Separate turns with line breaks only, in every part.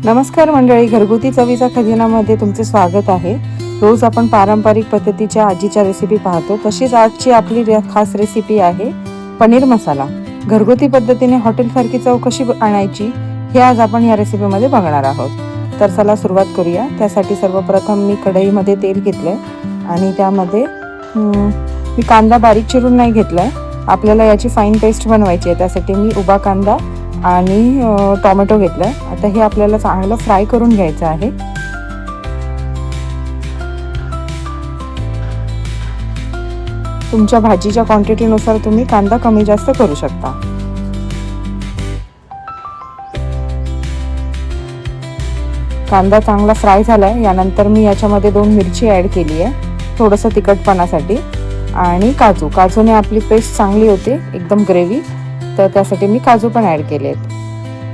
नमस्कार मंडळी, घरगुती चवीचा खजिनामध्ये तुमचे स्वागत आहे। रोज आपण पारंपरिक पद्धतीच्या आजीच्या रेसिपी पाहतो, तशीच आजची आपली खास रेसिपी आहे पनीर मसाला। घरगुती पद्धतीने हॉटेलसारखी चव कशी आणायची हे आज आपण या रेसिपीमध्ये बघणार आहोत। तर चला सुरुवात करूया। त्यासाठी सर्वप्रथम मी कढईमध्ये तेल घेतले आणि त्यामध्ये मी कांदा बारीक चिरून नाही घेतलाय, आपल्याला याची फाईन पेस्ट बनवायची आहे। त्यासाठी मी उभा कांदा आणि टोमॅटो घेतलाय। आता हे आपल्याला चांगलं फ्राय करून घ्यायचं आहे। तुमच्या भाजीच्या क्वांटिटीनुसार तुम्ही कांदा कमी जास्त करू शकता। कांदा चांगला फ्राय झालाय। यानंतर मी याच्यामध्ये 2 मिरची ऍड केली आहे थोडंसं तिखटपणासाठी, आणि काजूने आपली पेस्ट चांगली होते एकदम ग्रेव्ही, तर त्यासाठी मी काजू पण ऍड केलेत।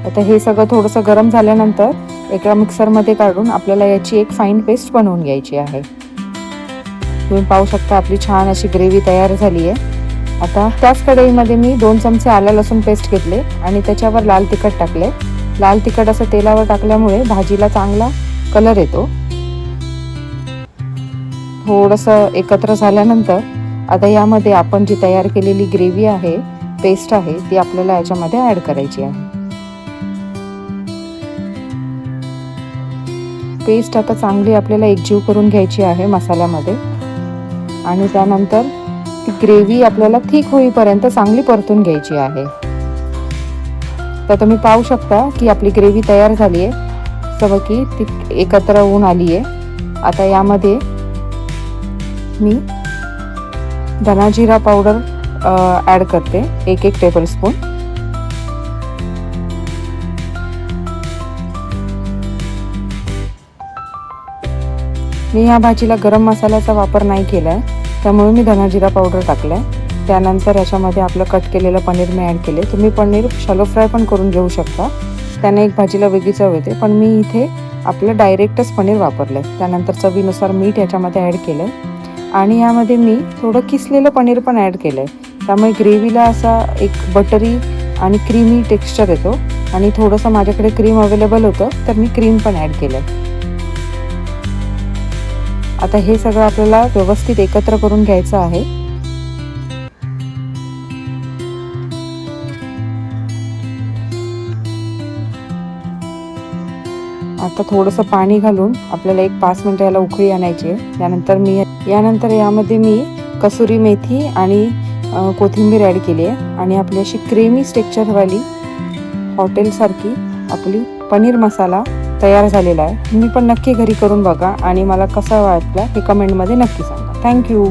आता हे सगळं थोडंसं गरम झाल्यानंतर एका मिक्सरमध्ये काढून आपल्याला याची एक फाईन पेस्ट बनवून घ्यायची आहे। तुम्ही पाहू शकता आपली छान अशी ग्रेव्ही तयार झाली आहे। आता त्याच कढईमध्ये मी 2 चमचे आलं लसूण पेस्ट घेतले आणि त्याच्यावर लाल तिखट टाकले। लाल तिखट असं तेलावर टाकल्यामुळे भाजीला चांगला कलर येतो। थोडंसं एकत्र झाल्यानंतर आता यामध्ये आपण जी तयार केलेली ग्रेव्ही आहे, पेस्ट आहे, ती आपल्याला याच्यामध्ये ऍड करायची आहे। पेस्ट आता चांगली आपल्याला एकजीव करून घ्यायची आहे मसाल्यामध्ये, आणि त्यानंतर ती ग्रेव्ही आपल्याला थिक होईपर्यंत चांगली परतून घ्यायची आहे। तर तुम्ही पाहू शकता की आपली ग्रेव्ही तयार झाली आहे, सर्व की ती एकत्र होऊन आली आहे। आता यामध्ये मी धना जिरा पावडर ऍड करते 1 टेबलस्पून। मी या भाजीला गरम मसाल्याचा वापर नाही केलाय, त्यामुळे मी धना जिरा पावडर टाकलाय। त्यानंतर याच्यामध्ये आपलं कट केलेलं पनीर मी ऍड केले। तुम्ही पनीर शॅलो फ्राय पण करून घेऊ शकता, त्याने एक भाजीला वेगळी चव येते, पण मी इथे आपलं डायरेक्टच पनीर वापरलंय। त्यानंतर चवीनुसार मीठ याच्यामध्ये ऍड केलंय आणि यामध्ये मी थोडं किसलेलं पनीर पण ऍड केलंय, त्यामुळे ग्रेव्हीला असा एक बटरी आणि क्रीमी टेक्स्चर येतो। आणि थोडंसं माझ्याकडे क्रीम अवेलेबल होतं, तर मी क्रीम पण ऍड केलंय। आता हे सगळं आपल्याला व्यवस्थित एकत्र करून घ्यायचं आहे। आता थोडंसं पाणी घालून आपल्याला 5 मिनिटं याला उकळी आणायची आहे। यानंतर यामध्ये मी कसुरी मेथी आणि कोथिंबीर ऍड केली आहे, आणि आपली अशी क्रीमी टेक्स्चरवाली हॉटेलसारखी आपली पनीर मसाला तयार झालेला आहे। तुम्ही पण नक्की घरी करून बघा आणि मला कसा वाटला हे कमेंटमध्ये नक्की सांगा। थँक्यू।